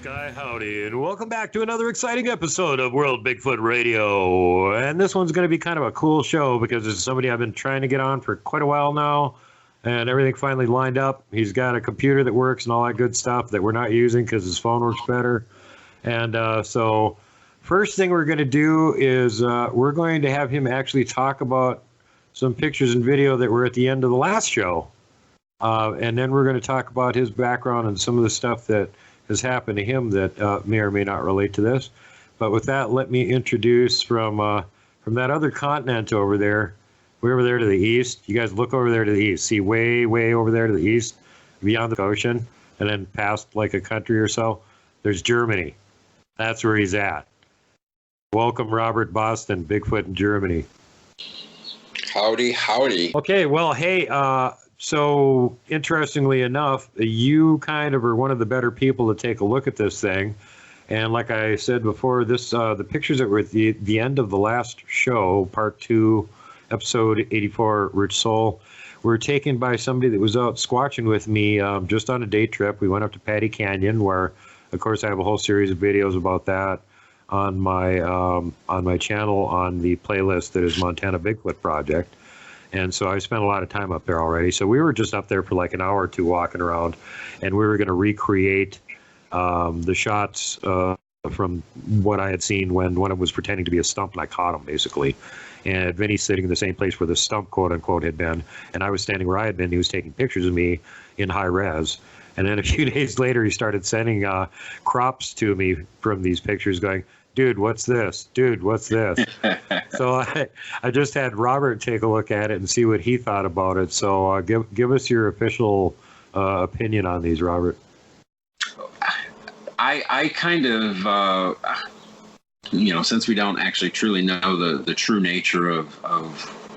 Sky howdy, and welcome back to another exciting episode of World Bigfoot Radio. And this one's going to be kind of a cool show because it's somebody I've been trying to get on for quite a while now, and everything finally lined up. He's got a computer that works and all that good stuff that we're not using because his phone works better. And so first thing we're going to do is we're going to have him actually talk about some pictures and video that were at the end of the last show. And then we're going to talk about his background and some of the stuff that has happened to him that may or may not relate to this. But with that, let me introduce from that other continent over there, way over there to the east. You guys look over there to the east. See way, way over there to the east, beyond the ocean, and then past like a country or so, there's Germany. That's where he's at. Welcome, Robert Boston, Bigfoot in Germany. Howdy, howdy. Okay, well, hey, so interestingly enough, you kind of are one of the better people to take a look at this thing. And like I said before, this the pictures that were at the end of the last show, part 2, episode 84, Rich Soul, were taken by somebody that was out squatching with me just on a day trip. We went up to Patty Canyon, where, of course, I have a whole series of videos about that on my channel on the playlist that is Montana Bigfoot Project. And so I spent a lot of time up there already. So we were just up there for like an hour or two walking around, and we were going to recreate the shots from what I had seen when one of them was pretending to be a stump, and I caught him, basically. And Vinny's sitting in the same place where the stump, quote-unquote, had been, and I was standing where I had been. He was taking pictures of me in high res. And then a few days later, he started sending crops to me from these pictures going, dude, what's this? Dude, what's this? So I just had Robert take a look at it and see what he thought about it. So give us your official opinion on these, Robert. I kind of, since we don't actually truly know the true nature of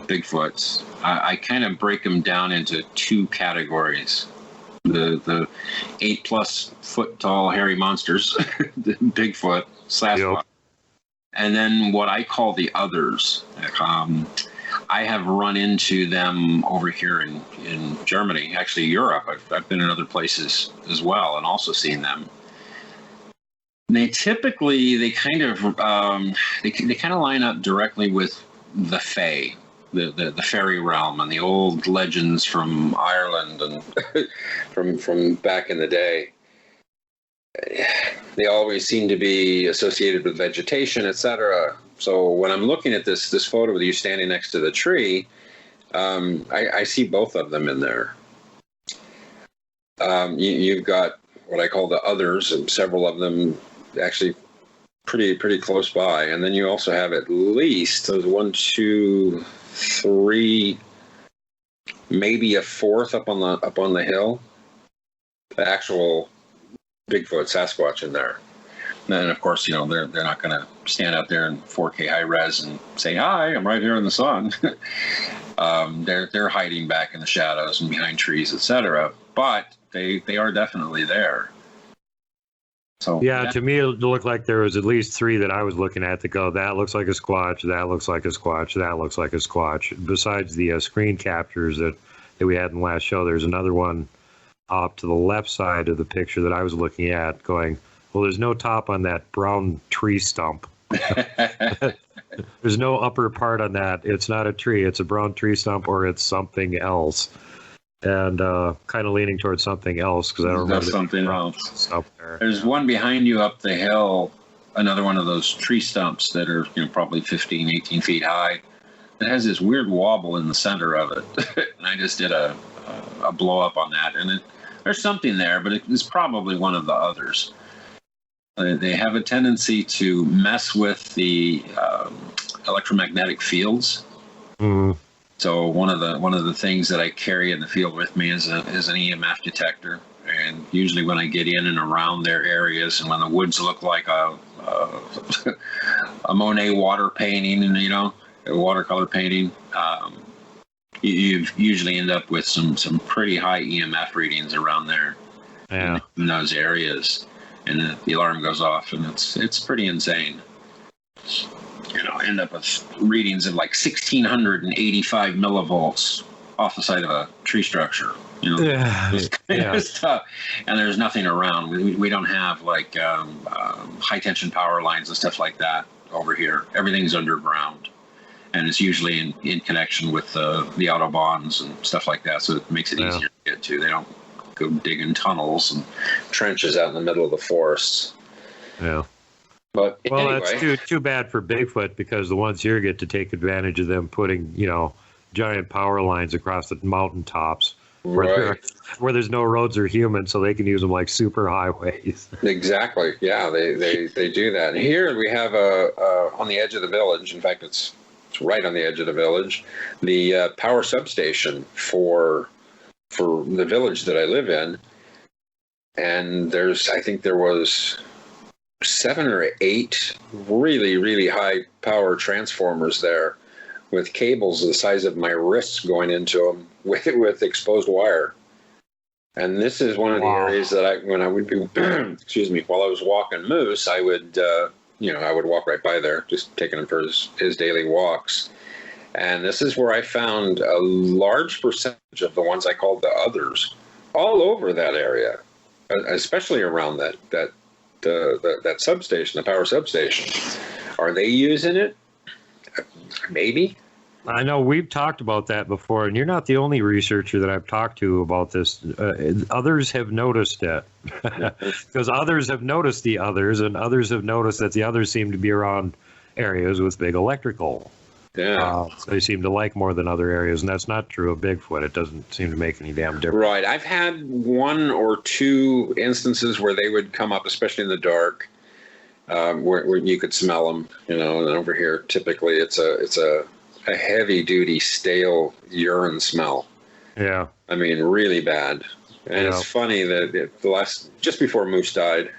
Bigfoots, I kind of break them down into two categories. The 8+ foot tall hairy monsters, the Bigfoot, Sasquatch, yep. And then what I call the others. I have run into them over here in Germany, actually Europe. I've been in other places as well and also seen them. And they kind of line up directly with the Fae. The fairy realm and the old legends from Ireland and from back in the day. They always seem to be associated with vegetation, etc. So when I'm looking at this photo with you standing next to the tree, I see both of them in there. You've got what I call the others, and several of them actually pretty close by, and then you also have at least 1, 2, 3, maybe a fourth up on the hill. The actual Bigfoot, Sasquatch in there. And then, of course, they're not going to stand out there in 4K high res and say, "Hi, I'm right here in the sun." They're hiding back in the shadows and behind trees, etc. But they are definitely there. So, yeah, to me, it looked like there was at least 3 that I was looking at to go, that looks like a squatch, that looks like a squatch, that looks like a squatch. Besides the screen captures that we had in the last show, there's another one up to the left side of the picture that I was looking at going, well, there's no top on that brown tree stump. There's no upper part on that. It's not a tree. It's a brown tree stump, or it's something else. And kind of leaning towards something else because I don't remember. Something else. There's one behind you up the hill, another one of those tree stumps that are probably 15, 18 feet high. It has this weird wobble in the center of it. And I just did a blow up on that. And there's something there, but it's probably one of the others. They have a tendency to mess with the electromagnetic fields. Mm. So one of the things that I carry in the field with me is an EMF detector, and usually when I get in and around their areas, and when the woods look like a Monet water painting, and a watercolor painting, you usually end up with some pretty high EMF readings around there. Yeah. In those areas, and the alarm goes off, and it's pretty insane. End up with readings of like 1685 millivolts off the side of a tree structure. You know, this kind of stuff. And there's nothing around. We don't have like high tension power lines and stuff like that over here. Everything's underground, and it's usually in connection with the autobahns and stuff like that. So it makes it easier to get to. They don't go digging tunnels and trenches out in the middle of the forests. Yeah. But well, anyway. that's too bad for Bigfoot, because the ones here get to take advantage of them putting, giant power lines across the mountaintops where there's no roads or humans, so they can use them like super highways. Exactly. Yeah, they do that. And here we have on the edge of the village. In fact, it's right on the edge of the village. The power substation for the village that I live in. And I think there was 7 or 8 really, really high power transformers there, with cables the size of my wrists going into them with exposed wire. And this is one of the areas that when I would be, excuse me, while I was walking moose, I would, I would walk right by there, just taking him for his daily walks. And this is where I found a large percentage of the ones I called the others all over that area, especially around that substation, the power substation. Are they using it? Maybe. I know we've talked about that before, and you're not the only researcher that I've talked to about this. Others have noticed it, because others have noticed the others, and others have noticed that the others seem to be around areas with big electrical. Yeah. So they seem to like more than other areas, and that's not true of Bigfoot. It doesn't seem to make any damn difference. Right. I've had 1 or 2 instances where they would come up, especially in the dark, where you could smell them. And over here, typically, it's a heavy-duty, stale urine smell. Yeah. I mean, really bad. And it's funny that just before Moose died,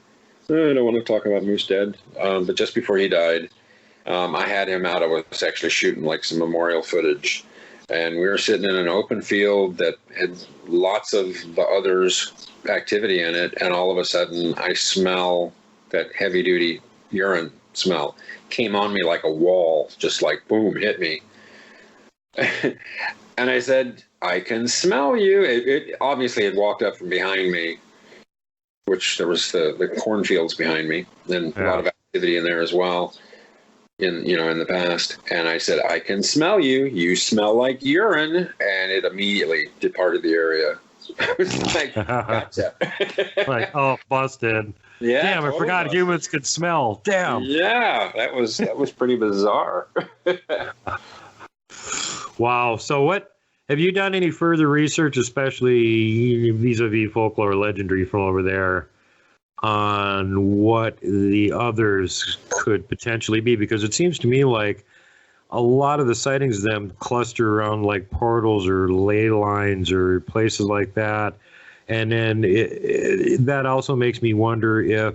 I don't want to talk about Moose dead, but just before he died, I had him out. I was actually shooting like some memorial footage, and we were sitting in an open field that had lots of the others' activity in it, and all of a sudden I smell that heavy-duty urine smell. Came on me like a wall, just like boom, hit me. And I said, I can smell you. It obviously had walked up from behind me, which there was the cornfields behind me, and a lot of activity in there as well in the past. And I said, I can smell you. You smell like urine. And it immediately departed the area. I was like, gotcha. Like, oh, busted. Yeah. Damn, I forgot humans could smell. Damn. Yeah, that was pretty bizarre. Wow. So have you done any further research, especially vis-a-vis folklore legendary from over there, on what the others could potentially be? Because it seems to me like a lot of the sightings of them cluster around like portals or ley lines or places like that. And then that also makes me wonder if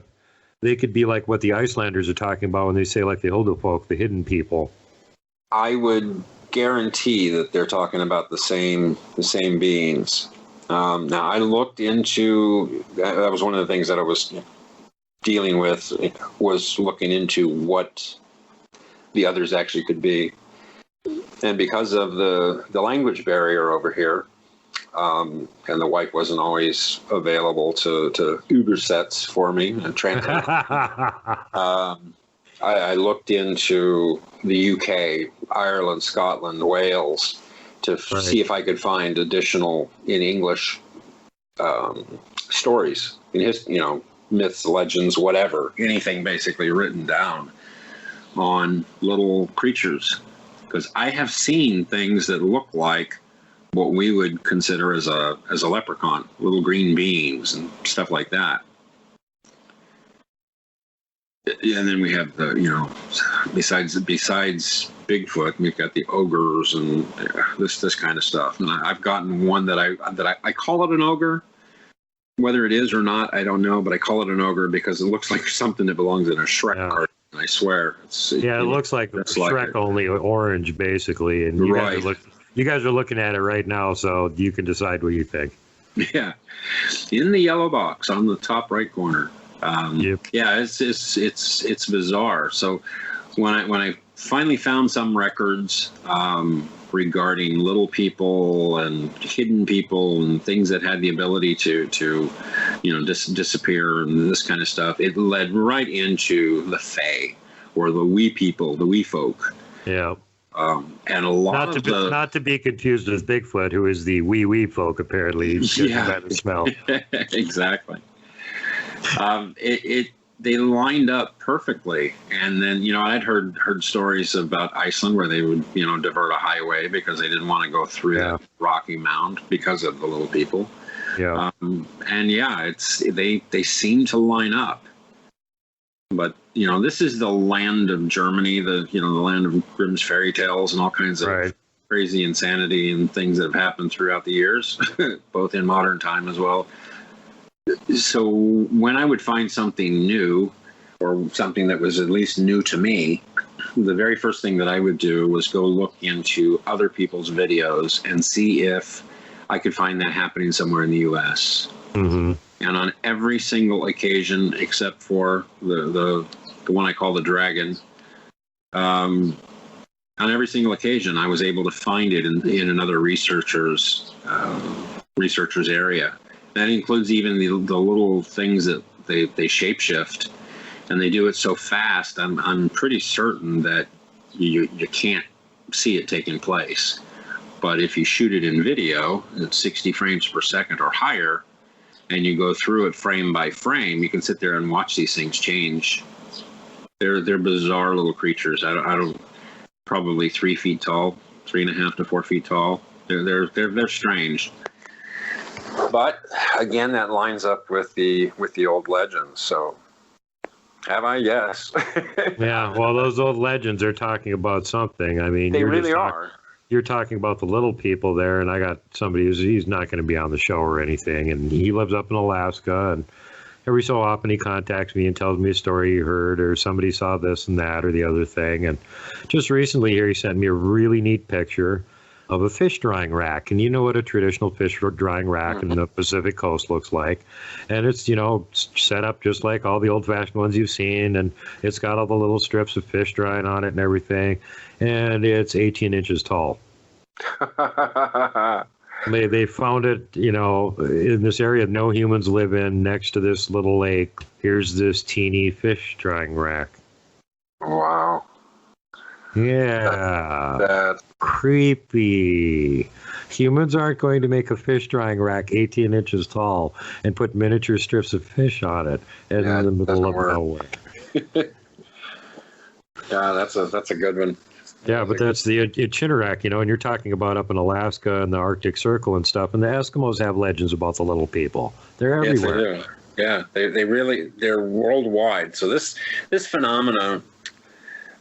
they could be like what the Icelanders are talking about when they say like the Huldufolk, the hidden people. I would guarantee that they're talking about the same beings. Now, I looked into, that was one of the things that I was dealing with, was looking into what the others actually could be. And because of the language barrier over here, and the wife wasn't always available to Ubersets for me and translate, I looked into the UK, Ireland, Scotland, Wales, to see if I could find additional in English stories, myths, legends, whatever, anything basically written down on little creatures. Because I have seen things that look like what we would consider as a leprechaun, little green beings and stuff like that. And then we have besides Bigfoot, we've got the ogres and this kind of stuff. And I've gotten one that I call it an ogre. Whether it is or not, I don't know, but I call it an ogre because it looks like something that belongs in a Shrek cartoon. I swear. It looks like Shrek, only orange, basically. And you guys are looking at it right now, so you can decide what you think. Yeah, in the yellow box on the top right corner. Yep. Yeah, it's bizarre. So when I finally found some records, regarding little people and hidden people and things that had the ability to disappear and this kind of stuff. It led right into the Fae, or the wee people, the wee folk. Yeah. And a lot not to be confused with Bigfoot, who is the wee folk, apparently. Yeah. By the smell. Exactly. They lined up perfectly. And then, I'd heard stories about Iceland where they would, divert a highway because they didn't want to go through that rocky mound because of the little people. Yeah. They seem to line up. But, this is the land of Germany, the land of Grimm's fairy tales and all kinds of crazy insanity and things that have happened throughout the years, both in modern time as well. So when I would find something new, or something that was at least new to me, the very first thing that I would do was go look into other people's videos and see if I could find that happening somewhere in the U.S. Mm-hmm. And on every single occasion, except for the one I call the Dragon, on every single occasion, I was able to find it in another researcher's area. That includes even the little things that they shapeshift, and they do it so fast. I'm pretty certain that you can't see it taking place. But if you shoot it in video at 60 frames per second or higher, and you go through it frame by frame, you can sit there and watch these things change. They're bizarre little creatures. I don't probably 3 feet tall, 3.5 to 4 feet tall. They're strange. But again, that lines up with the old legends. So, have I? Yes. Yeah. Well, those old legends are talking about something. I mean, they really are. You're talking about the little people there, and I got somebody he's not going to be on the show or anything, and he lives up in Alaska, and every so often he contacts me and tells me a story he heard, or somebody saw this and that or the other thing. And just recently here, he sent me a really neat picture of a fish drying rack. And you know what a traditional fish drying rack in the Pacific Coast looks like. And it's, set up just like all the old-fashioned ones you've seen, and it's got all the little strips of fish drying on it and everything. And it's 18 inches tall. They found it, in this area no humans live in, next to this little lake. Here's this teeny fish drying rack. Wow. Yeah. That's creepy. Humans aren't going to make a fish drying rack 18 inches tall and put miniature strips of fish on it in the middle of nowhere. Yeah, that's a good one. Yeah, but that's the Ichinorak, and you're talking about up in Alaska and the Arctic Circle and stuff, and the Eskimos have legends about the little people. They're everywhere. Yes, they do. Yeah, they're worldwide. So this phenomena,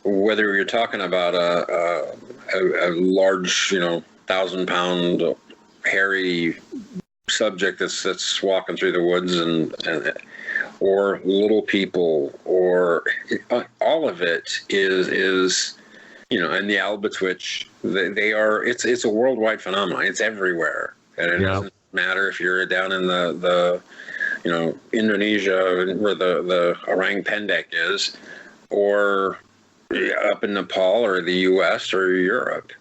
whether you're talking about a large, 1,000-pound hairy subject that's walking through the woods, and or little people, or all of it is and the albatwitch, they are. It's a worldwide phenomenon. It's everywhere, and it doesn't matter if you're down in the Indonesia where the orang pendek is, or up in Nepal or the U.S. or Europe.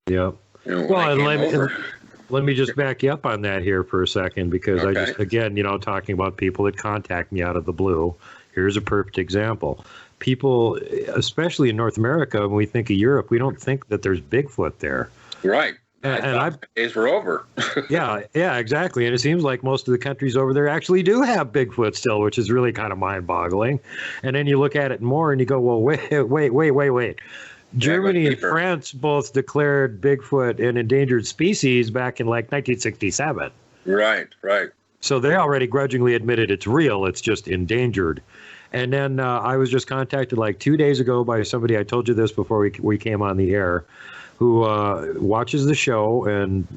Yep. Let me just back you up on that here for a second, because I just, again, talking about people that contact me out of the blue. Here's a perfect example. People, especially in North America, when we think of Europe, we don't think that there's Bigfoot there. Right. And the days were over. yeah, exactly. And it seems like most of the countries over there actually do have Bigfoot still, which is really kind of mind-boggling. And then you look at it more and you go, well, wait. Germany and France both declared Bigfoot an endangered species back in like 1967. Right. So they already grudgingly admitted it's real. It's just endangered. And then I was just contacted like 2 days ago by somebody, I told you this before we came on the air, who watches the show and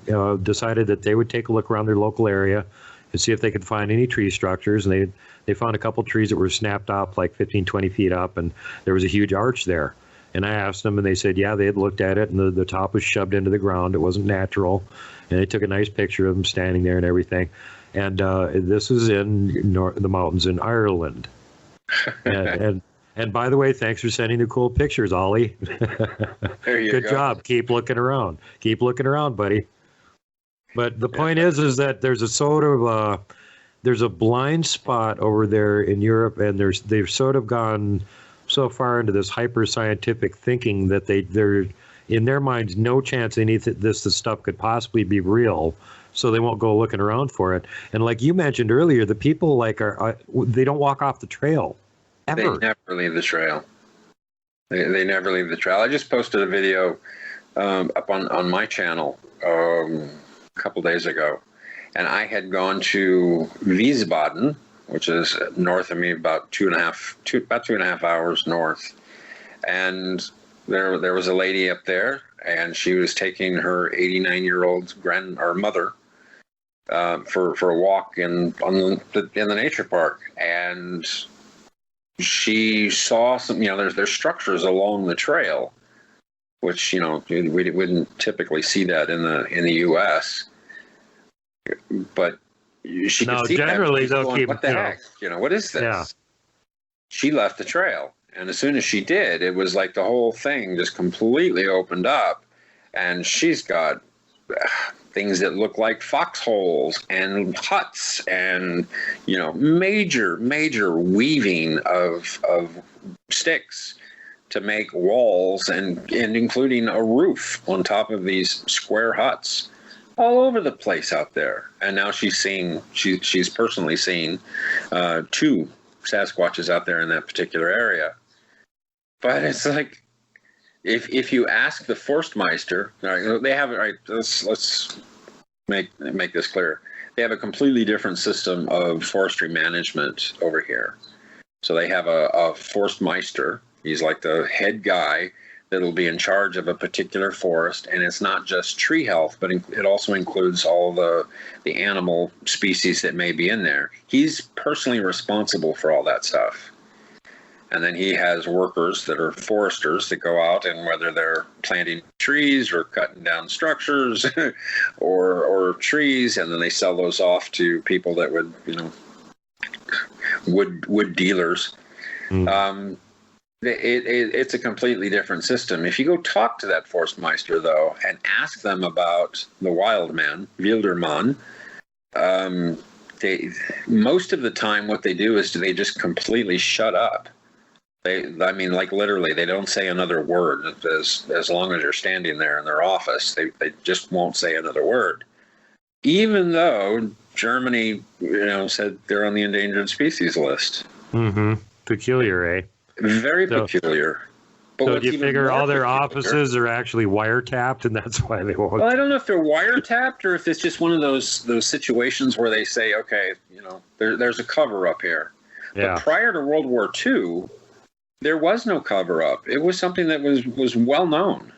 decided that they would take a look around their local area and see if they could find any tree structures. And they found a couple trees that were snapped up like 15, 20 feet up, and there was a huge arch there. And I asked them, and they said, yeah, they had looked at it, and the top was shoved into the ground. It wasn't natural. And they took a nice picture of them standing there and everything. And this is in the mountains in Ireland. and And by the way, thanks for sending the cool pictures, Ollie. There you Good go. job. Keep looking around. Keep looking around, buddy. But the point is that there's a sort of there's a blind spot over there in Europe, and they've sort of gone so far into this hyper scientific thinking that they're in their minds no chance any this stuff could possibly be real. So they won't go looking around for it. And like you mentioned earlier, the people they don't walk off the trail. Ever. They never leave the trail. They never leave the trail. I just posted a video up on my channel a couple days ago, and I had gone to Wiesbaden, which is north of me, about two and a half hours north. And there was a lady up there, and she was taking her 89-year-old mother for a walk in the nature park, and she saw some, there's structures along the trail, which, we wouldn't typically see that in the U.S. But she could see generally that. they'll Going, keep, what the heck? What is this? Yeah. She left the trail. And as soon as she did, it was like the whole thing just completely opened up. And she's got things that look like foxholes and huts and, major weaving of sticks to make walls and including a roof on top of these square huts all over the place out there. And now she's personally seen 2 Sasquatches out there in that particular area. But it's like, if you ask the Forstmeister, they have it right. Let's make this clear. They have a completely different system of forestry management over here. So they have a Forstmeister. He's like the head guy that'll be in charge of a particular forest, and it's not just tree health, but it also includes all the animal species that may be in there. He's personally responsible for all that stuff. And then he has workers that are foresters that go out, and whether they're planting trees or cutting down structures or trees, and then they sell those off to people that would, wood dealers. Mm. It's a completely different system. If you go talk to that Forstmeister, though, and ask them about the wild man, Wildermann, most of the time what they do is they just completely shut up. Literally, they don't say another word as long as you're standing there in their office. They just won't say another word. Even though Germany, said they're on the endangered species list. Mm-hmm. Peculiar, eh? Very peculiar. But so do you figure all their offices are actually wiretapped, and that's why they won't? Well, I don't know if they're wiretapped or if it's just one of those situations where they say, okay, there's a cover up here. Yeah. But prior to World War II, there was no cover up. It was something that was well known.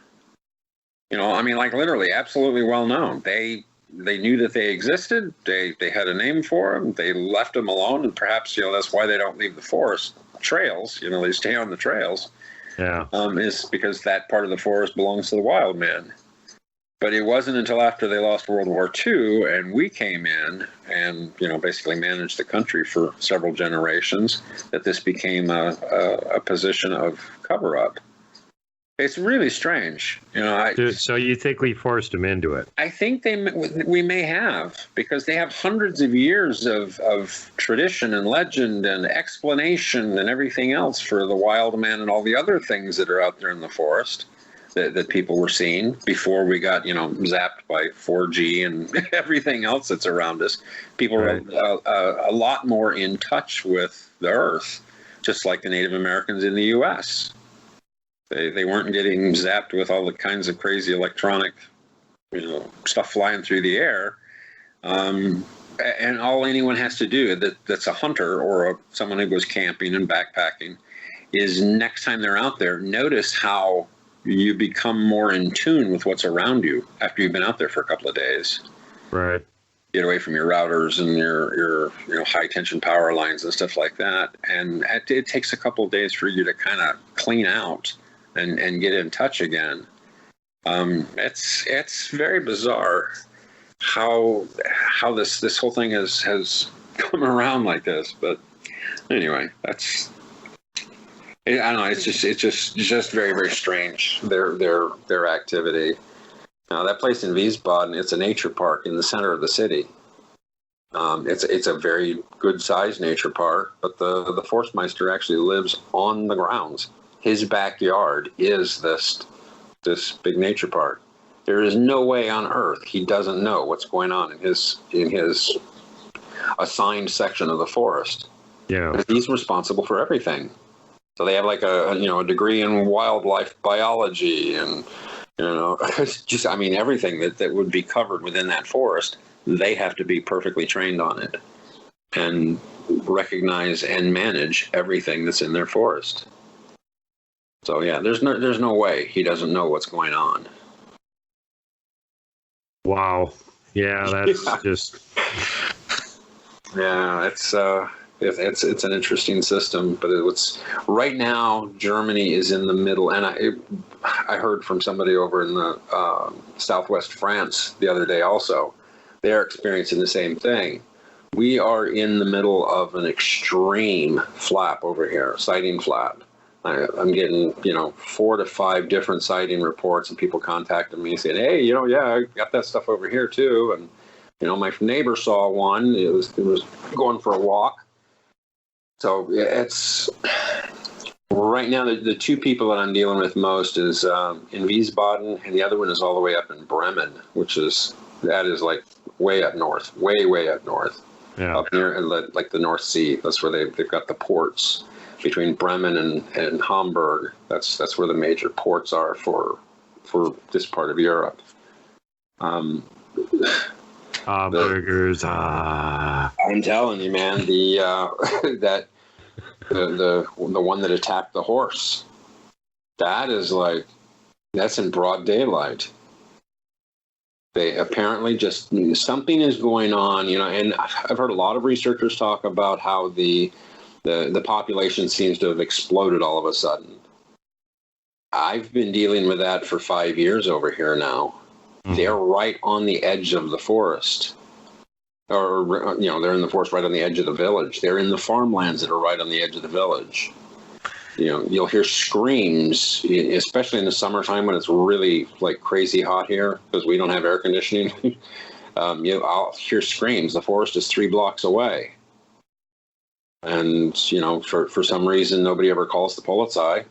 Literally, absolutely well known. They knew that they existed. They had a name for them. They left them alone, and perhaps that's why they don't leave the forest trails. They stay on the trails. Yeah, is because that part of the forest belongs to the wild man. But it wasn't until after they lost World War II and we came in and, basically managed the country for several generations that this became a position of cover-up. It's really strange. So you think we forced them into it? I think we may have, because they have hundreds of years of tradition and legend and explanation and everything else for the wild man and all the other things that are out there in the forest. That people were seeing before we got, zapped by 4G and everything else that's around us. People were a lot more in touch with the earth, just like the Native Americans in the U.S. They weren't getting zapped with all the kinds of crazy electronic, stuff flying through the air. And all anyone has to do that's a hunter or someone who goes camping and backpacking is next time they're out there, notice how you become more in tune with what's around you after you've been out there for a couple of days. Right. Get away from your routers and your high tension power lines and stuff like that. And it takes a couple of days for you to kind of clean out and get in touch again. It's very bizarre how this whole thing has come around like this. But anyway, I don't know. It's just very, very strange. Their activity. Now that place in Wiesbaden, it's a nature park in the center of the city. It's a very good sized nature park, but the Forstmeister actually lives on the grounds. His backyard is this big nature park. There is no way on earth he doesn't know what's going on in his assigned section of the forest. Yeah, but he's responsible for everything. So they have like a degree in wildlife biology and just everything that would be covered within that forest. They have to be perfectly trained on it and recognize and manage everything that's in their forest. So yeah, there's no way he doesn't know what's going on. Wow. Yeah, that's just. Yeah, it's an interesting system, but it's right now. Germany is in the middle, and I heard from somebody over in the southwest France the other day. Also, they're experiencing the same thing. We are in the middle of an extreme flap over here, sighting flap. I'm getting 4 to 5 different sighting reports, and people contacting me saying, "Hey, I got that stuff over here too," and my neighbor saw one. It was going for a walk. So it's right now the 2 people that I'm dealing with most is in Wiesbaden, and the other one is all the way up in Bremen, that is like way up north, way up north, up near like the North Sea. That's where they've got the ports between Bremen and Hamburg. That's where the major ports are for this part of Europe. Burgers. I'm telling you, man, the one that attacked the horse, that's in broad daylight. They apparently just something is going on, and I've heard a lot of researchers talk about how the population seems to have exploded all of a sudden. I've been dealing with that for 5 years over here now. They're right on the edge of the forest. Or, they're in the forest right on the edge of the village. They're in the farmlands that are right on the edge of the village. You'll hear screams, especially in the summertime when it's really like crazy hot here because we don't have air conditioning. I'll hear screams. The forest is 3 blocks away. And, for some reason, nobody ever calls the Polizei.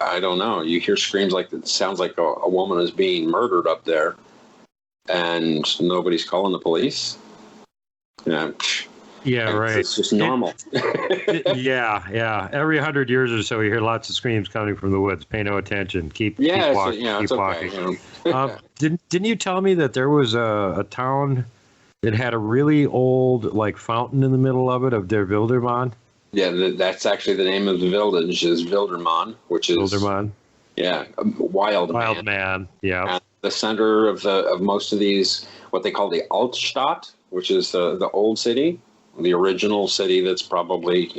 I don't know. You hear screams like it sounds like a woman is being murdered up there, and nobody's calling the police. Yeah, right. It's just normal. Yeah. Every 100 years or so, you hear lots of screams coming from the woods. Pay no attention. Keep walking. Keep walking. Okay, didn't you tell me that there was a town that had a really old fountain in the middle of it of Der Wildermann? Yeah, that's actually the name of the village is Wildermann, which is Wildermann. Yeah, wild man. Yeah. At the center of most of these, what they call the Altstadt, which is the old city, the original city that's probably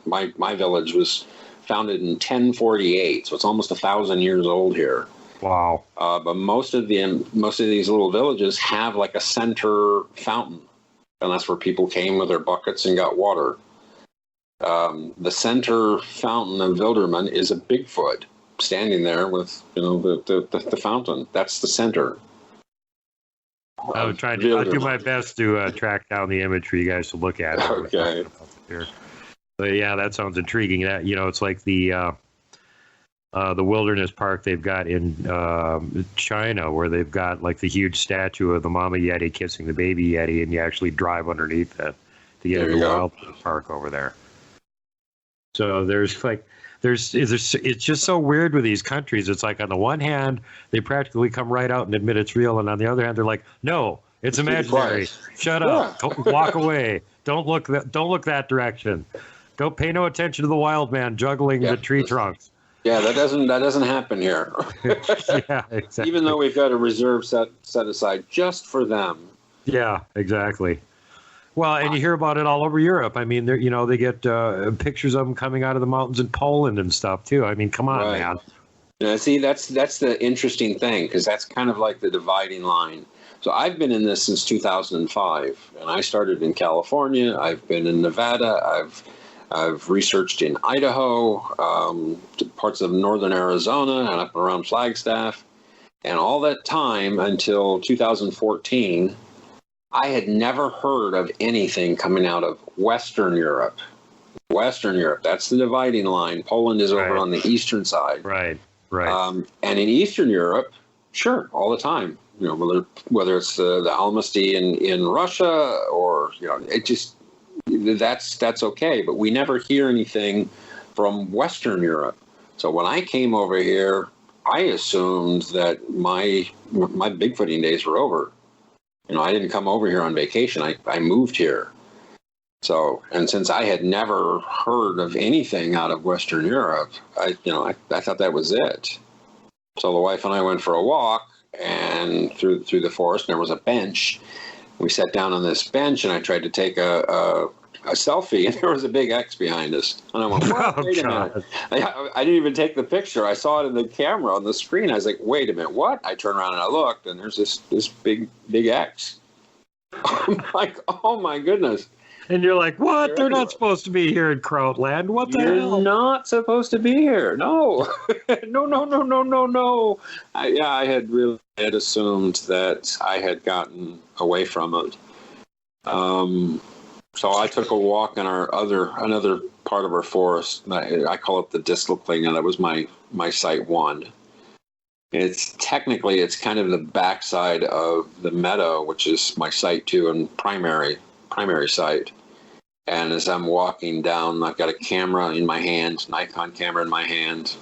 my village was founded in 1048, so it's almost 1,000 years old here. Wow. But most of these little villages have like a center fountain, and that's where people came with their buckets and got water. The center fountain of Wildermann is a Bigfoot standing there with the fountain. That's the center. I'll do my best to track down the image for you guys to look at. Okay. But yeah, that sounds intriguing. That it's like the wilderness park they've got in China, where they've got like the huge statue of the mama yeti kissing the baby yeti, and you actually drive underneath it to get to the wildlife park over there. So it's just so weird with these countries. It's like on the one hand, they practically come right out and admit it's real, and on the other hand, they're like, no, it's imaginary. Shut up. Don't walk away. Don't look that direction. Don't pay no attention to the wild man juggling the tree trunks. Yeah, that doesn't happen here. Yeah, exactly. Even though we've got a reserve set aside just for them. Yeah, exactly. Well, and you hear about it all over Europe. I mean, they get pictures of them coming out of the mountains in Poland and stuff too. I mean, come on, man. Yeah, see, that's the interesting thing, because that's kind of like the dividing line. So I've been in this since 2005, and I started in California. I've been in Nevada. I've researched in Idaho, parts of northern Arizona, and up around Flagstaff. And all that time until 2014, I had never heard of anything coming out of Western Europe. Western Europe, that's the dividing line. Poland is over on the eastern side. Right. And in Eastern Europe, sure, all the time. Whether it's the Almasty in Russia or, it just, that's okay. But we never hear anything from Western Europe. So when I came over here, I assumed that my Bigfooting days were over. I didn't come over here on vacation. I moved here. So, and since I had never heard of anything out of Western Europe, I thought that was it. So the wife and I went for a walk and through the forest, and there was a bench. We sat down on this bench, and I tried to take a selfie, and there was a big X behind us. And I went, what? Wait a minute. I didn't even take the picture. I saw it in the camera on the screen. I was like, wait a minute, what? I turned around and I looked, and there's this big X. I'm like, oh my goodness. And you're like, what? They're everywhere. not supposed to be here in Krautland. What the You're hell? not supposed to be here. No. No. I had assumed that I had gotten away from it. So I took a walk in another part of our forest. I call it the distal clean, and that was my site one. It's kind of the backside of the meadow, which is my site two and primary site. And as I'm walking down, I've got a camera in my hand, Nikon camera in my hand.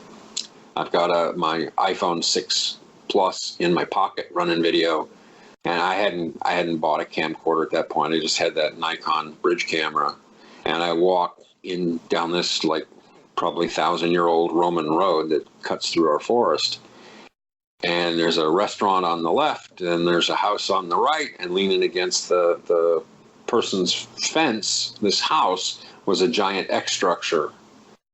I've got my iPhone 6 Plus in my pocket running video. And I hadn't bought a camcorder at that point. I just had that Nikon bridge camera. And I walked down this probably 1,000-year-old Roman road that cuts through our forest. And there's a restaurant on the left, and there's a house on the right, and leaning against the person's fence, this house was a giant X structure.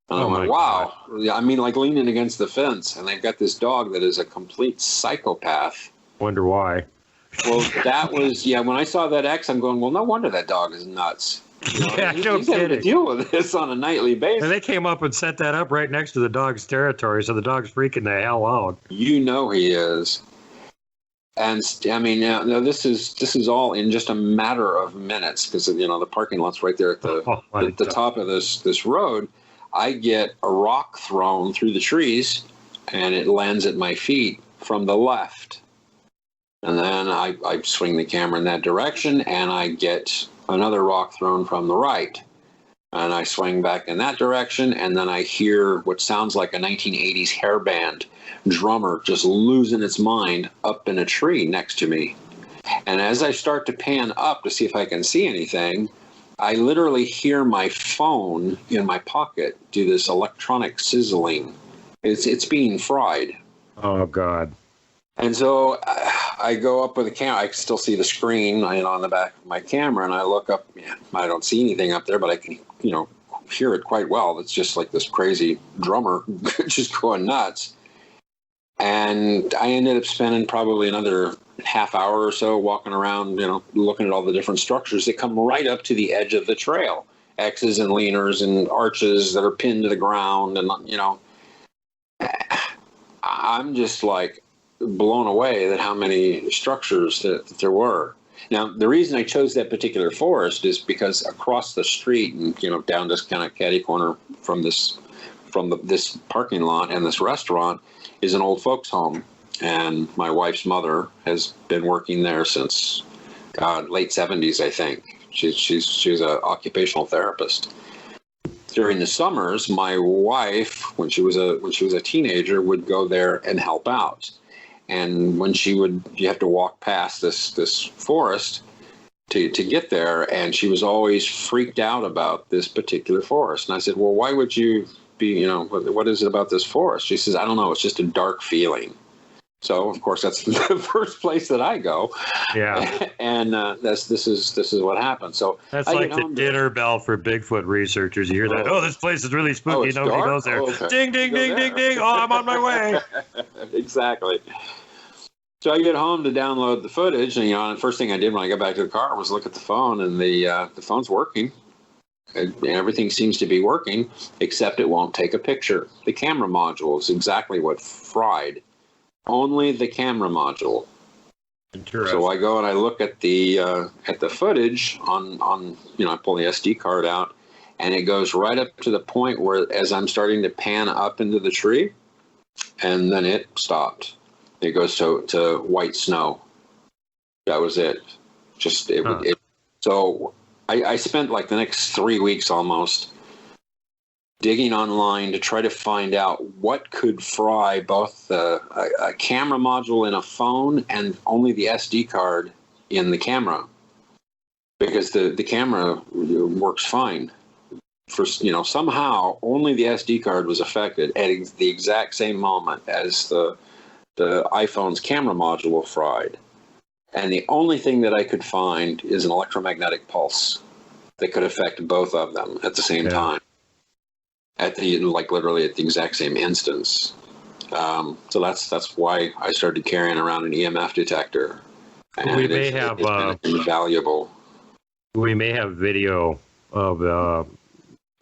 And I went, wow. God. I mean, leaning against the fence, and they've got this dog that is a complete psychopath. Wonder why. Well, that was, when I saw that X, I'm going, well, no wonder that dog is nuts. Yeah, he's having to deal with this on a nightly basis. And they came up and set that up right next to the dog's territory, so the dog's freaking the hell out. He is. And I mean, now this is all in just a matter of minutes, because the parking lot's right there at the top of this road. I get a rock thrown through the trees, and it lands at my feet from the left. And then I swing the camera in that direction, and I get another rock thrown from the right. And I swing back in that direction, and then I hear what sounds like a 1980s hair band drummer just losing its mind up in a tree next to me. And as I start to pan up to see if I can see anything, I literally hear my phone in my pocket do this electronic sizzling. It's being fried. Oh, God. And so I go up with the camera. I can still see the screen on the back of my camera, and I look up. I don't see anything up there, but I can, hear it quite well. It's just like this crazy drummer just going nuts. And I ended up spending probably another half hour or so walking around, looking at all the different structures that come right up to the edge of the trail. X's and leaners and arches that are pinned to the ground. And, I'm just blown away at how many structures that there were. Now, the reason I chose that particular forest is because across the street and, down this kind of catty corner from this parking lot and this restaurant is an old folks home. And my wife's mother has been working there since, late 70s, I think. She's an occupational therapist. During the summers, my wife, when she was a teenager, would go there and help out. And when you have to walk past this forest to get there, and she was always freaked out about this particular forest. And I said, well, why would you be, what is it about this forest? She says, I don't know, it's just a dark feeling. So, of course, that's the first place that I go. Yeah. And this is what happened. So that's like the dinner bell for Bigfoot researchers. You hear that? Oh, this place is really spooky. Nobody goes there. Okay. Ding, ding, ding, ding, ding. Oh, I'm on my way. Exactly. So I get home to download the footage, and the first thing I did when I got back to the car was look at the phone, and the phone's working. everything seems to be working, except it won't take a picture. The camera module is exactly what fried. Only the camera module. Interesting. So I go and I look at the footage on I pull the SD card out, and it goes right up to the point where, as I'm starting to pan up into the tree, and then it stopped. It goes to white snow. That was it. So I spent like the next 3 weeks almost digging online to try to find out what could fry both a camera module in a phone and only the SD card in the camera, because the camera works fine. Somehow only the SD card was affected at the exact same moment as the iPhone's camera module fried. And the only thing that I could find is an electromagnetic pulse that could affect both of them at the same time, literally at the exact same instance. So that's why I started carrying around an EMF detector. And we may have invaluable. We may have video of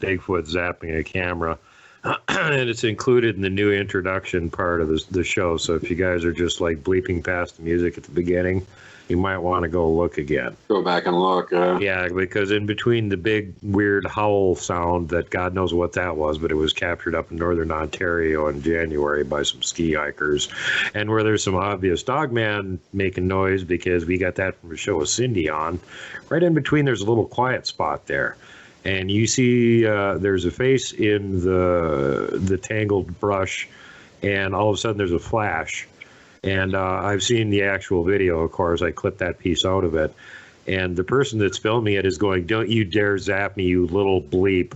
Bigfoot zapping a camera, and it's included in the new introduction part of the show. So if you guys are just like bleeping past the music at the beginning, you might want to go look again. Go back and look. Yeah, because in between the big weird howl sound that God knows what that was, but it was captured up in northern Ontario in January by some ski hikers, and where there's some obvious dogman making noise because we got that from a show with Cindy on. Right in between, there's a little quiet spot there. And you see there's a face in the tangled brush, and all of a sudden there's a flash. And I've seen the actual video, of course. I clipped that piece out of it. And the person that's filming it is going, "Don't you dare zap me, you little bleep."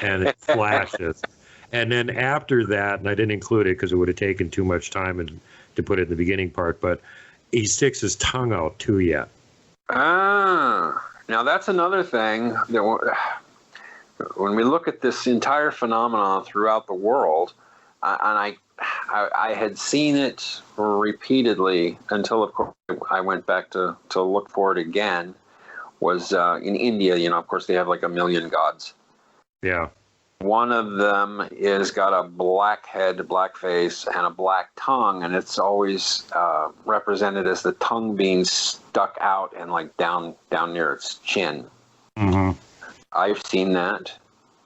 And it flashes. And then after that, and I didn't include it because it would have taken too much time to put it in the beginning part, but he sticks his tongue out to you. Now that's another thing that when we look at this entire phenomenon throughout the world, and I had seen it repeatedly until, of course, I went back to look for it again, was in India. Of course, they have like 1 million gods. Yeah. One of them is got a black head, black face, and a black tongue, and it's always represented as the tongue being stuck out and like down near its chin. Mm-hmm. I've seen that.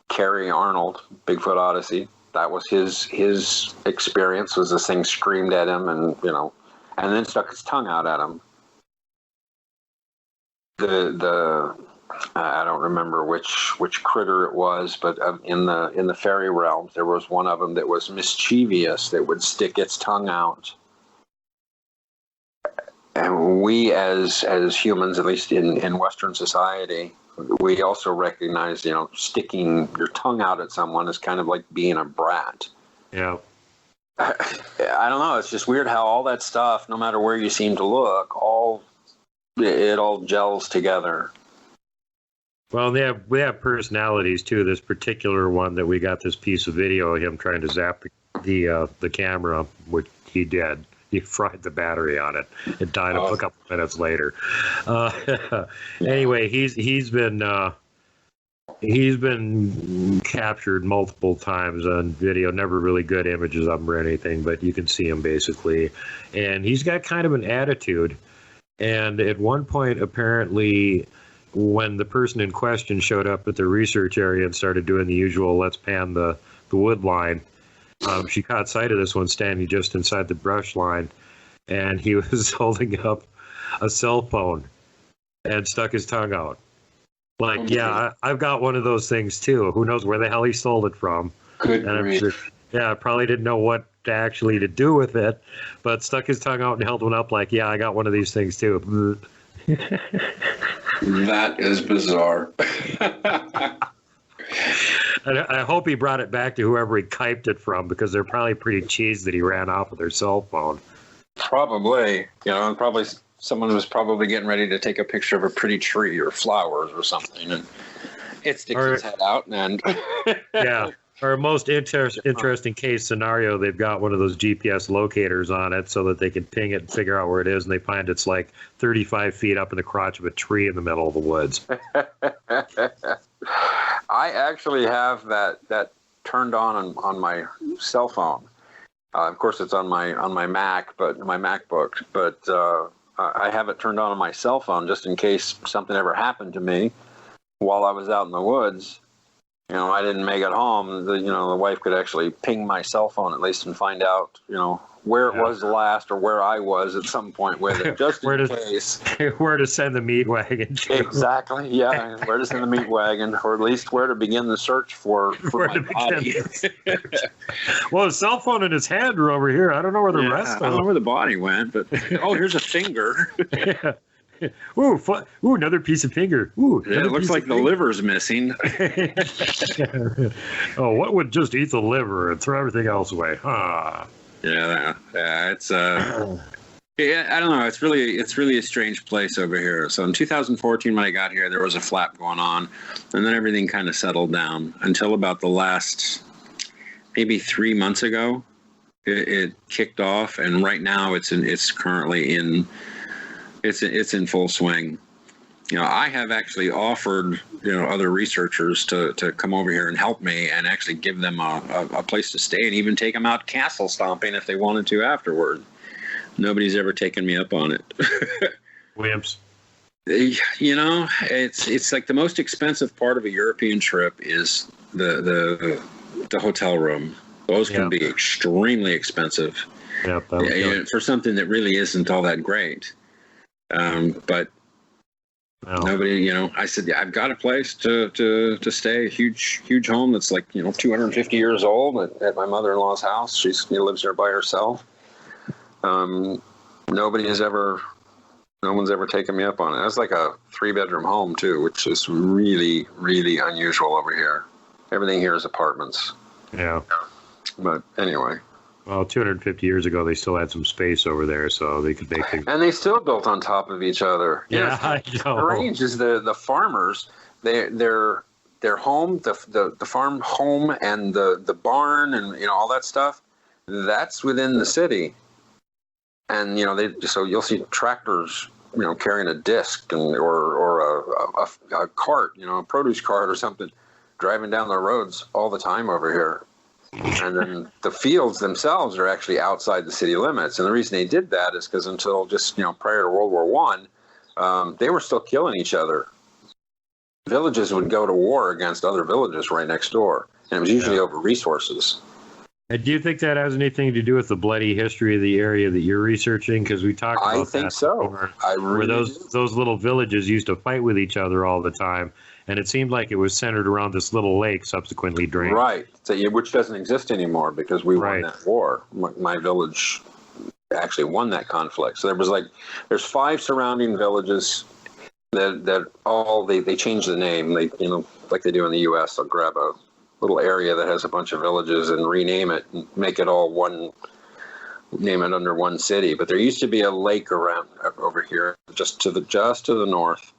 Kerry Arnold, Bigfoot Odyssey. That was his experience. Was this thing screamed at him and then stuck its tongue out at him. The I don't remember which critter it was, but in the fairy realms, there was one of them that was mischievous that would stick its tongue out. And we as humans, at least in Western society, we also recognize, sticking your tongue out at someone is kind of like being a brat. Yeah. I don't know. It's just weird how all that stuff, no matter where you seem to look, it all gels together. Well, we have personalities too. This particular one that we got this piece of video of him trying to zap the camera, which he did. He fried the battery on it. It died a couple minutes later. Anyway, he's been captured multiple times on video. Never really good images of him or anything, but you can see him basically. And he's got kind of an attitude. And at one point, apparently, when the person in question showed up at the research area and started doing the usual "let's pan the wood" line, she caught sight of this one standing just inside the brush line, and he was holding up a cell phone and stuck his tongue out. Like, yeah, I've got one of those things too. Who knows where the hell he stole it from? Good and grief. I'm sure, yeah, probably didn't know what actually to do with it, but stuck his tongue out and held one up like, yeah, I got one of these things too. That is bizarre. I hope he brought it back to whoever he kiped it from, because they're probably pretty cheesed that he ran off with their cell phone. Probably, and probably someone was probably getting ready to take a picture of a pretty tree or flowers or something, and it sticks its head out and yeah. Or most interesting case scenario, they've got one of those GPS locators on it so that they can ping it and figure out where it is, and they find it's like 35 feet up in the crotch of a tree in the middle of the woods. I actually have that turned on my cell phone. Of course, it's on my Mac, but my MacBook. But I have it turned on my cell phone just in case something ever happened to me while I was out in the woods. I didn't make it home. The wife could actually ping my cell phone at least and find out, where it was last or where I was at some point with it, just in case. Where to send the meat wagon to. Exactly, yeah. Where to send the meat wagon, or at least where to begin the search for my body. Well, his cell phone and his hand are over here. I don't know where the rest of I don't know where the body went, but here's a finger. Yeah. Ooh, another piece of finger. Ooh, it looks like the liver's missing. Oh, what would just eat the liver and throw everything else away? Huh. Yeah, it's yeah, I don't know. It's really a strange place over here. So in 2014, when I got here, there was a flap going on, and then everything kind of settled down until about the last maybe 3 months ago. It kicked off, and right now it's currently in. It's in full swing. I have actually offered other researchers to come over here and help me and actually give them a place to stay and even take them out castle stomping if they wanted to afterward. Nobody's ever taken me up on it. Wimps. It's like the most expensive part of a European trip is the hotel room. Those can be extremely expensive. For something that really isn't all that great. But nobody, I said, yeah, I've got a place to stay, a huge home that's like, 250 years old at my mother-in-law's house. She lives there by herself. No one's ever taken me up on it. It's like a 3-bedroom home too, which is really, really unusual over here. Everything here is apartments. Yeah. But anyway. Well, 250 years ago, they still had some space over there, so they could make things. And they still built on top of each other. Yeah, I know. Strange is the farmers, their home, the farm home, and the barn, and all that stuff. That's within the city, and so you'll see tractors, carrying a disc or a cart, a produce cart or something, driving down the roads all the time over here. And then the fields themselves are actually outside the city limits. And the reason they did that is because until just, prior to World War I, they were still killing each other. Villages would go to war against other villages right next door. And it was usually over resources. And do you think that has anything to do with the bloody history of the area that you're researching? Because we talked about that. I think so. Before, I really where those little villages used to fight with each other all the time. And it seemed like it was centered around this little lake subsequently drained. Right, which doesn't exist anymore because we won that war. My village actually won that conflict. So there's 5 surrounding villages that all, they changed the name. They, like they do in the U.S., they'll grab a little area that has a bunch of villages and rename it and make it all one, name it under one city. But there used to be a lake around over here, just to the north.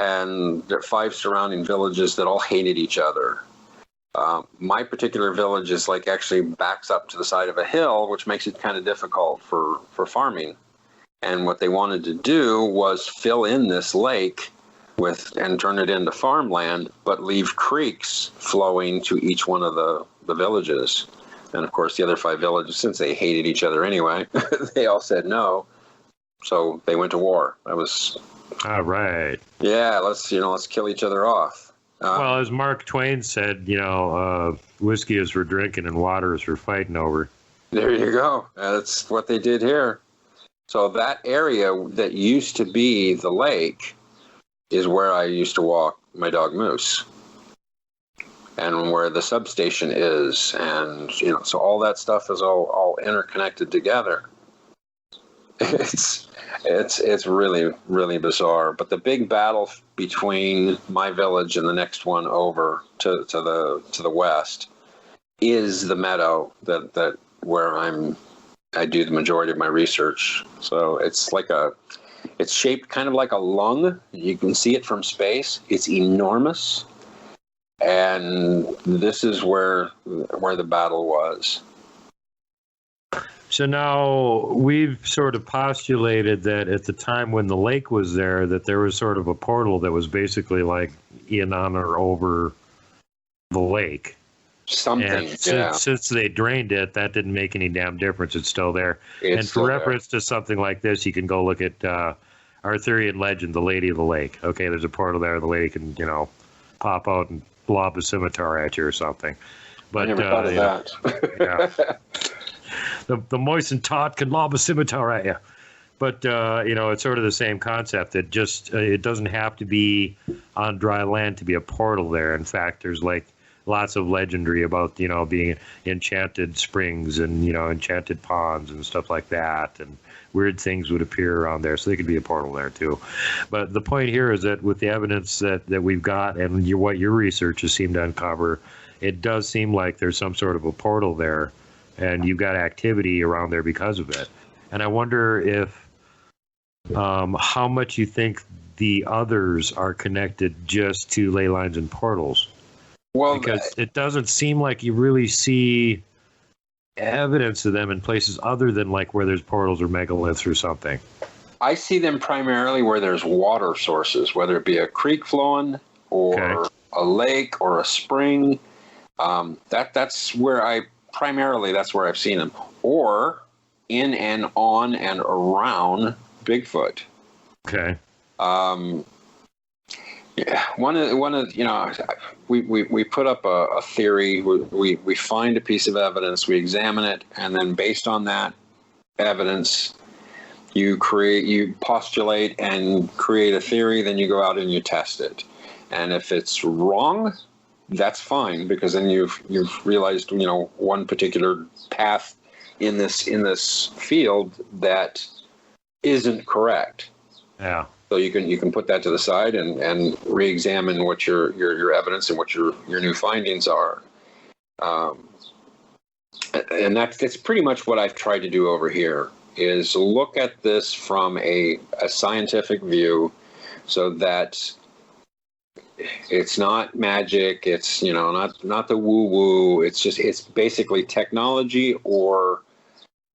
And there are 5 surrounding villages that all hated each other. My particular village is actually backs up to the side of a hill, which makes it kind of difficult for farming. And what they wanted to do was fill in this lake and turn it into farmland, but leave creeks flowing to each one of the villages. And of course, the other 5 villages, since they hated each other anyway, they all said no. So they went to war. That was... All right. Yeah, let's kill each other off. Well, as Mark Twain said, whiskey is for drinking and water is for fighting over. There you go. That's what they did here. So that area that used to be the lake is where I used to walk my dog Moose, and where the substation is, and so all that stuff is all interconnected together. It's really, really bizarre. But the big battle between my village and the next one over to the west is the meadow that where I do the majority of my research. So it's it's shaped kind of like a lung. You can see it from space. It's enormous. And this is where the battle was. So now we've sort of postulated that at the time when the lake was there, that there was sort of a portal that was basically like in, on, or over the lake. Something, And yeah. since they drained it, that didn't make any damn difference. It's still there. It's and still for there. reference to something like this, you can go look at Arthurian legend, the Lady of the Lake. Okay, there's a portal there. The lady can, pop out and lob a scimitar at you or something. But I never thought of that. Yeah. The moistened tot can lob a scimitar at you. But, it's sort of the same concept. It just, it doesn't have to be on dry land to be a portal there. In fact, there's like lots of legendary about, being enchanted springs and, enchanted ponds and stuff like that. And weird things would appear around there. So they could be a portal there too. But the point here is that with the evidence that we've got and what your research has seemed to uncover, it does seem like there's some sort of a portal there and you've got activity around there because of it. And I wonder if, how much you think the others are connected just to ley lines and portals. Well, because it doesn't seem like you really see evidence of them in places other than like where there's portals or megaliths or something. I see them primarily where there's water sources, whether it be a creek flowing or a lake or a spring. That's where that's where I've seen them, or in and on and around Bigfoot. Okay. Yeah, one of we put up a theory. We find a piece of evidence, we examine it, and then based on that evidence, you postulate and create a theory. Then you go out and you test it, and if it's wrong, that's fine, because then you've realized one particular path in this field that isn't correct. Yeah. So you can put that to the side and re-examine what your evidence and what your new findings are. And that's pretty much what I've tried to do over here, is look at this from a scientific view, so that it's not magic, it's not the woo-woo, it's basically technology or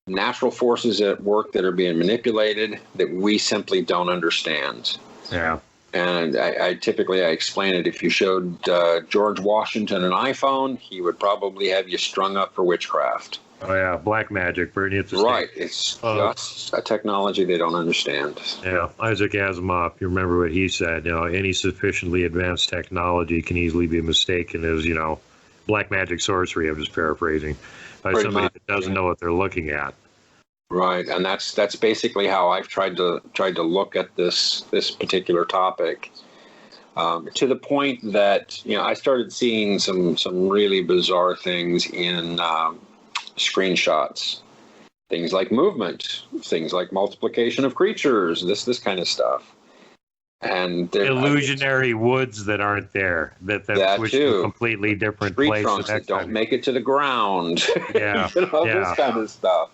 natural forces at work that are being manipulated that we simply don't understand. Yeah. And I typically explain it. If you showed George Washington an iPhone, he would probably have you strung up for witchcraft. Oh yeah, black magic, burning at the stake. Right. It's just a technology they don't understand. Yeah, Isaac Asimov, you remember what he said, any sufficiently advanced technology can easily be mistaken as, black magic sorcery, I'm just paraphrasing, by somebody that doesn't know what they're looking at. Right, and that's basically how I've tried to look at this particular topic, to the point that I started seeing some really bizarre things in screenshots, things like movement, things like multiplication of creatures, this kind of stuff, and illusionary woods that aren't there, that switch to completely different tree places trunks that don't make it to the ground. Yeah, this kind of stuff.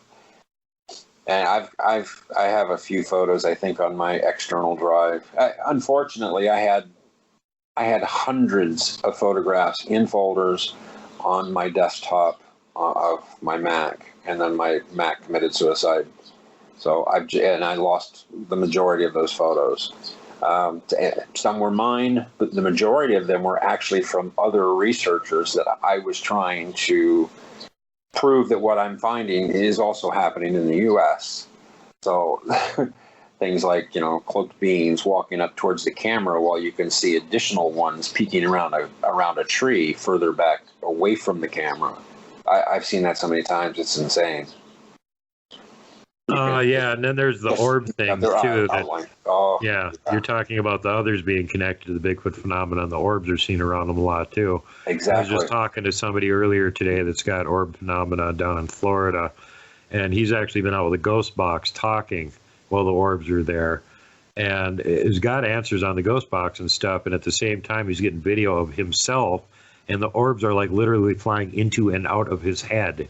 And I have a few photos, I think, on my external drive. Unfortunately, I had hundreds of photographs in folders on my desktop of my Mac, and then my Mac committed suicide. So I lost the majority of those photos. Some were mine, but the majority of them were actually from other researchers that I was trying to prove that what I'm finding is also happening in the U.S. So things like, cloaked beings walking up towards the camera while you can see additional ones peeking around a tree further back away from the camera. I've seen that so many times, it's insane. Yeah, and then there's the orb thing too. You're talking about the others being connected to the Bigfoot phenomenon. The orbs are seen around them a lot too. Exactly. I was just talking to somebody earlier today that's got orb phenomena down in Florida, and he's actually been out with a ghost box talking while the orbs are there, and he's got answers on the ghost box and stuff. And at the same time, he's getting video of himself, and the orbs are like literally flying into and out of his head.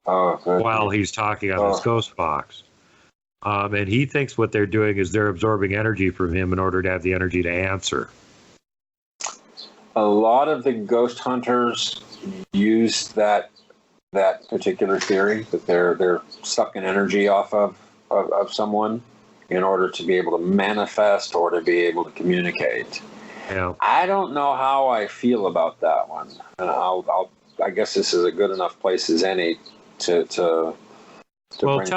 While he's talking on this ghost box. And he thinks what they're doing is they're absorbing energy from him in order to have the energy to answer. A lot of the ghost hunters use that particular theory, that they're sucking energy off of someone in order to be able to manifest or to be able to communicate. Yeah. I don't know how I feel about that one. And I guess this is a good enough place as any to Well, bring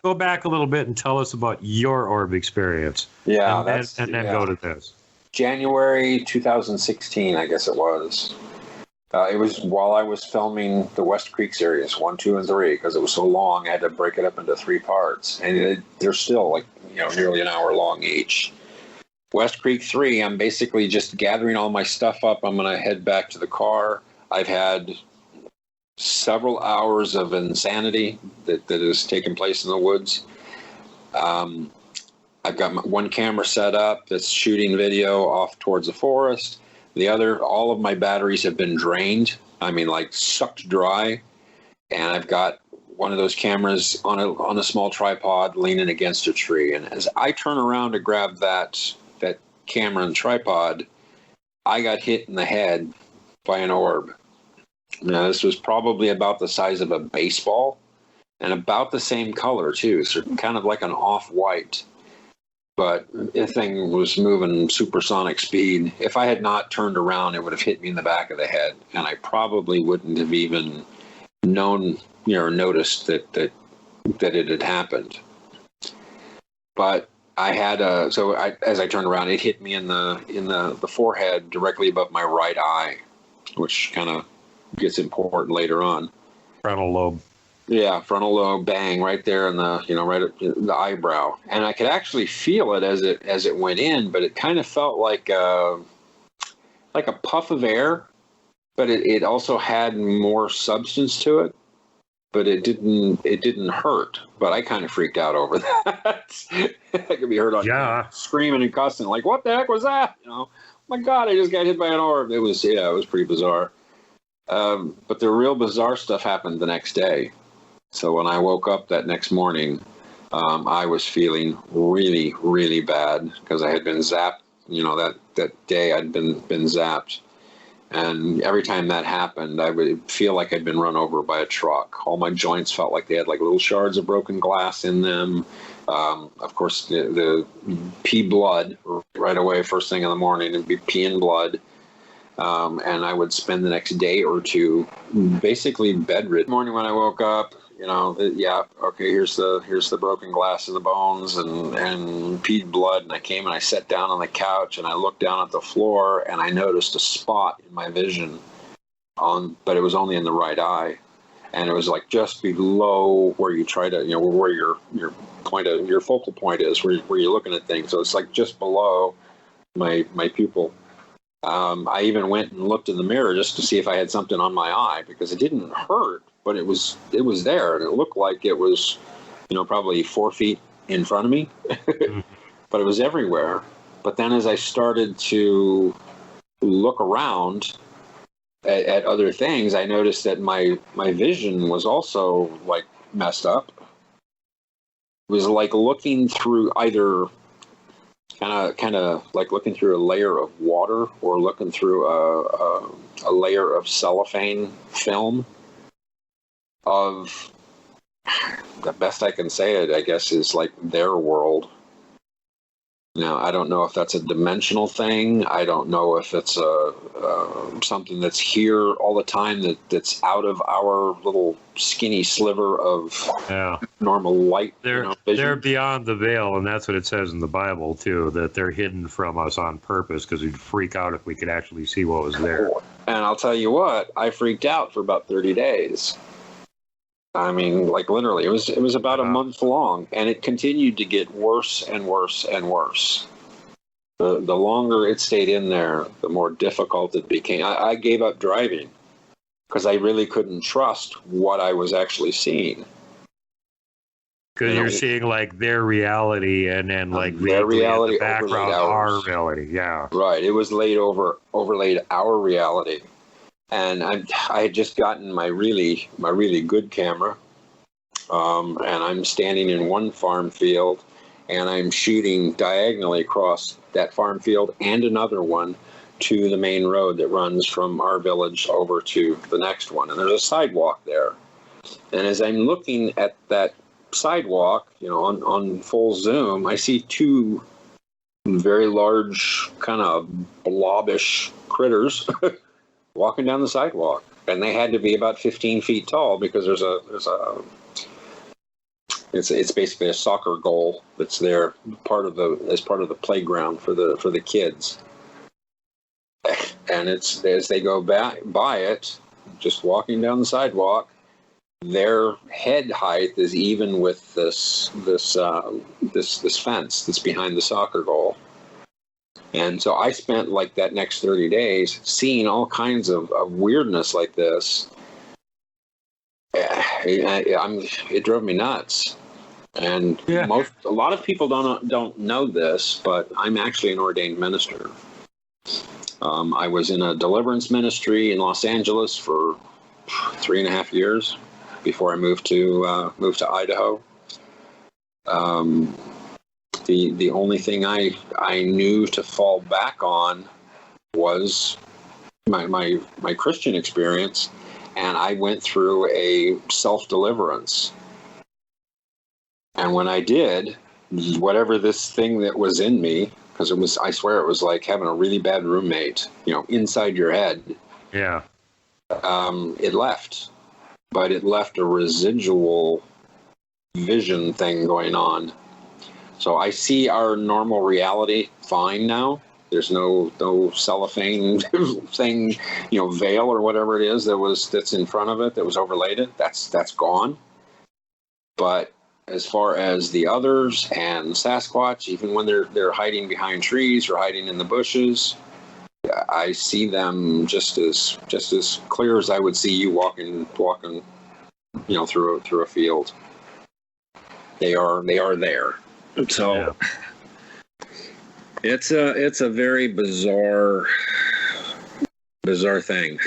go back a little bit and tell us about your orb experience. Yeah, and then go to this. January 2016, I guess it was. It was while I was filming the West Creek series 1, 2, and 3 because it was so long. I had to break it up into 3 parts, and they're still like nearly an hour long each. West Creek 3, I'm basically just gathering all my stuff up. I'm going to head back to the car. I've had several hours of insanity that has taken place in the woods. I've got one camera set up that's shooting video off towards the forest. The other, all of my batteries have been drained. I mean, like sucked dry. And I've got one of those cameras on a small tripod leaning against a tree. And as I turn around to grab that camera and tripod, I got hit in the head by an orb. Now, this was probably about the size of a baseball and about the same color, too. So kind of like an off-white. But the thing was moving supersonic speed. If I had not turned around, it would have hit me in the back of the head. And I probably wouldn't have even known, noticed that it had happened. But I had as I turned around, it hit me in the forehead directly above my right eye, which kind of gets important later on. Frontal lobe. Yeah, frontal lobe, bang, right there in the right at the eyebrow, and I could actually feel it as it went in, but it kind of felt like a puff of air, but it also had more substance to it, but it didn't hurt. But I kind of freaked out over that. I could be heard on screaming and cussing, like, "What the heck was that?" Oh my God, I just got hit by an orb. It was pretty bizarre. But the real bizarre stuff happened the next day. So when I woke up that next morning, I was feeling really, really bad because I had been zapped. That day I'd been zapped. And every time that happened, I would feel like I'd been run over by a truck. All my joints felt like they had like little shards of broken glass in them. Of course, the pee blood right away, first thing in the morning, it'd be peeing blood. And I would spend the next day or two basically bedridden. Morning when I woke up, here's the broken glass in the bones and peed blood. And I came and I sat down on the couch and I looked down at the floor and I noticed a spot in my vision but it was only in the right eye. And it was like just below where you try to, where your focal point is, where you're looking at things. So it's like just below my pupil. I even went and looked in the mirror just to see if I had something on my eye because it didn't hurt, but it was there and it looked like it was, probably 4 feet in front of me, but it was everywhere. But then as I started to look around at other things, I noticed that my vision was also like messed up. It was like looking through either kind of like looking through a layer of water or looking through a layer of cellophane film of, the best I can say it, I guess, is like their world. Now, I don't know if that's a dimensional thing. I don't know if it's something that's here all the time that's out of our little skinny sliver of normal light. They're beyond the veil, and that's what it says in the Bible, too, that they're hidden from us on purpose because we'd freak out if we could actually see what was there. And I'll tell you what, I freaked out for about 30 days. I mean, like literally, it was about a month long, and it continued to get worse and worse and worse. The longer it stayed in there, the more difficult it became. I gave up driving because I really couldn't trust what I was actually seeing. Because you're seeing like their reality and then like their reality in the background, our reality. Yeah, right. It was overlaid our reality. And I had just gotten my really good camera, and I'm standing in one farm field, and I'm shooting diagonally across that farm field and another one to the main road that runs from our village over to the next one. And there's a sidewalk there. And as I'm looking at that sidewalk, on full zoom, I see two very large, kind of blobbish critters walking down the sidewalk, and they had to be about 15 feet tall because it's basically a soccer goal that's there, as part of the playground for the kids, and it's as they go by it, just walking down the sidewalk, their head height is even with this fence that's behind the soccer goal. And so I spent like that next 30 days seeing all kinds of weirdness like this. It drove me nuts. And a lot of people don't know this, but I'm actually an ordained minister. I was in a deliverance ministry in Los Angeles for 3.5 years before I moved to Idaho. The only thing I knew to fall back on was my Christian experience, and I went through a self-deliverance. And when I did, whatever this thing that was in me, because I swear it was like having a really bad roommate, inside your head. Yeah. It left. But it left a residual vision thing going on. So I see our normal reality fine now. There's no cellophane thing, veil or whatever it is that's in front of it that was overlaid it. That's gone. But as far as the others and Sasquatch, even when they're hiding behind trees or hiding in the bushes, I see them just as clear as I would see you walking, through a field. They are there. So it's a very bizarre thing.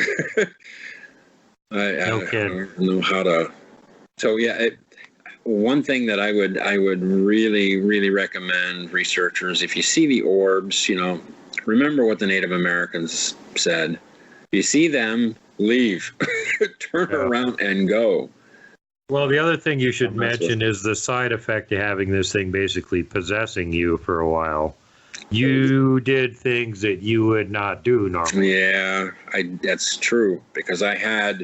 I don't know how to. So one thing that I would really, really recommend researchers, if you see the orbs, remember what the Native Americans said. If you see them, leave. Turn around and go. Well, the other thing you should mention is the side effect of having this thing basically possessing you for a while. You did things that you would not do normally. Yeah, that's true, because I have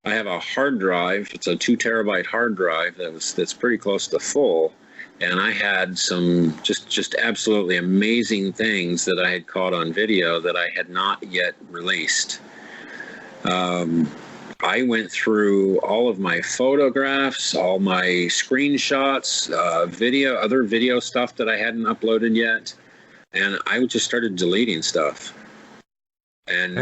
a hard drive. It's a 2 terabyte hard drive that's pretty close to full, and I had some just absolutely amazing things that I had caught on video that I had not yet released. I went through all of my photographs, all my screenshots, other video stuff that I hadn't uploaded yet, and I just started deleting stuff. And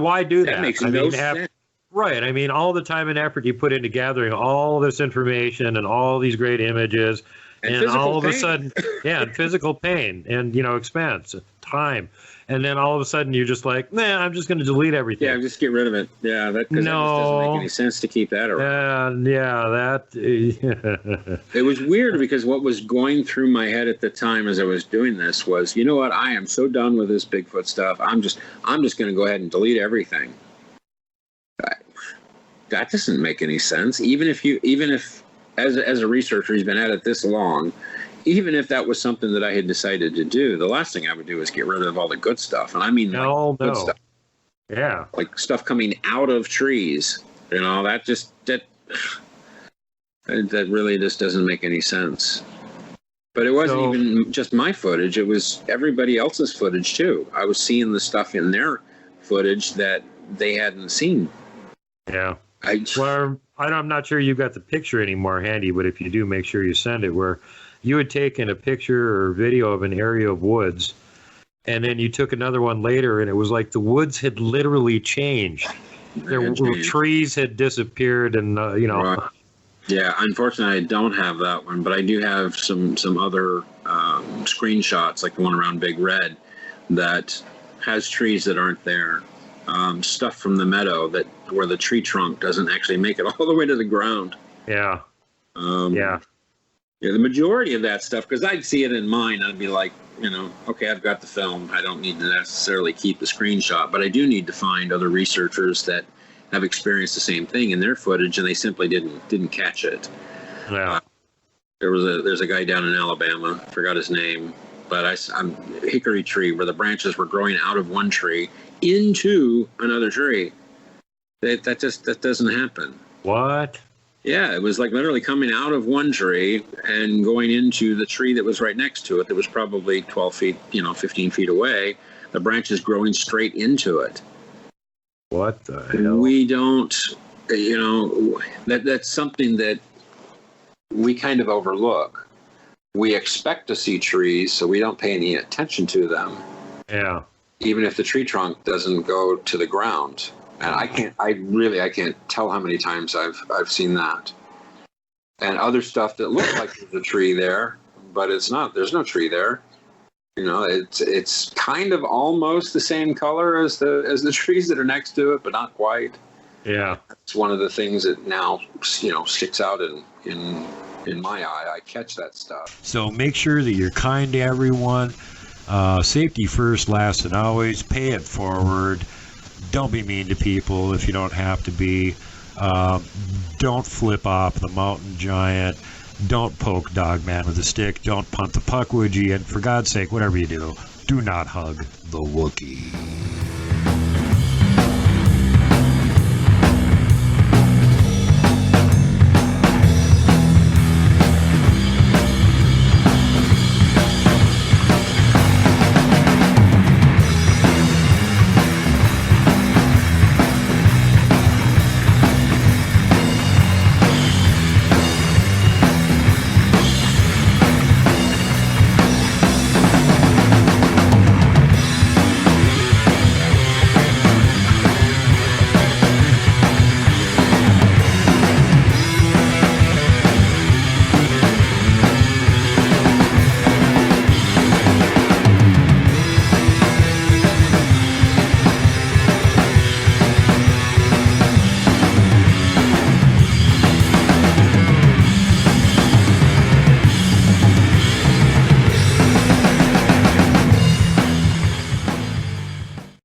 why do that? That makes no sense. Right. I mean, all the time and effort you put into gathering all this information and all these great images, and all of a sudden, and physical pain and, expense, time. And then all of a sudden you're just like, I'm just going to delete everything. Yeah, just get rid of it. Yeah, that just doesn't make any sense to keep that around. It was weird because what was going through my head at the time as I was doing this was, you know what, I am so done with this Bigfoot stuff. I'm just going to go ahead and delete everything. That doesn't make any sense. Even if as a researcher who's been at it this long, even if that was something that I had decided to do, the last thing I would do is get rid of all the good stuff. And I mean, good stuff. Yeah. Like stuff coming out of trees. That really just doesn't make any sense. But it wasn't even just my footage. It was everybody else's footage too. I was seeing the stuff in their footage that they hadn't seen. Yeah. I'm not sure you got the picture anymore handy, but if you do, make sure you send it, where you had taken a picture or video of an area of woods, and then you took another one later, and it was like the woods had literally changed. Trees had disappeared, and Right. Yeah, unfortunately, I don't have that one, but I do have some other screenshots, like the one around Big Red, that has trees that aren't there. Stuff from the meadow where the tree trunk doesn't actually make it all the way to the ground. Yeah. Yeah, the majority of that stuff, because I'd see it in mine, I'd be like, okay, I've got the film. I don't need to necessarily keep the screenshot, but I do need to find other researchers that have experienced the same thing in their footage, and they simply didn't catch it. Yeah. There's a guy down in Alabama, forgot his name, but I'm hickory tree where the branches were growing out of one tree into another tree. That doesn't happen. What? Yeah, it was like literally coming out of one tree and going into the tree that was right next to it that was probably 12 feet, 15 feet away. The branches growing straight into it. What the hell? We don't, that's something that we kind of overlook. We expect to see trees, so we don't pay any attention to them. Yeah. Even if the tree trunk doesn't go to the ground. And I can't tell how many times I've seen that. And other stuff that looks like there's a tree there, but it's not. There's no tree there. It's kind of almost the same color as the trees that are next to it, but not quite. Yeah. It's one of the things that now sticks out in my eye. I catch that stuff. So make sure that you're kind to everyone. Safety first, last, and always. Pay it forward. Don't be mean to people if you don't have to be. Don't flip off the mountain giant. Don't poke Dogman with a stick. Don't punt the puck, would you? And for God's sake, whatever you do, do not hug the Wookiee.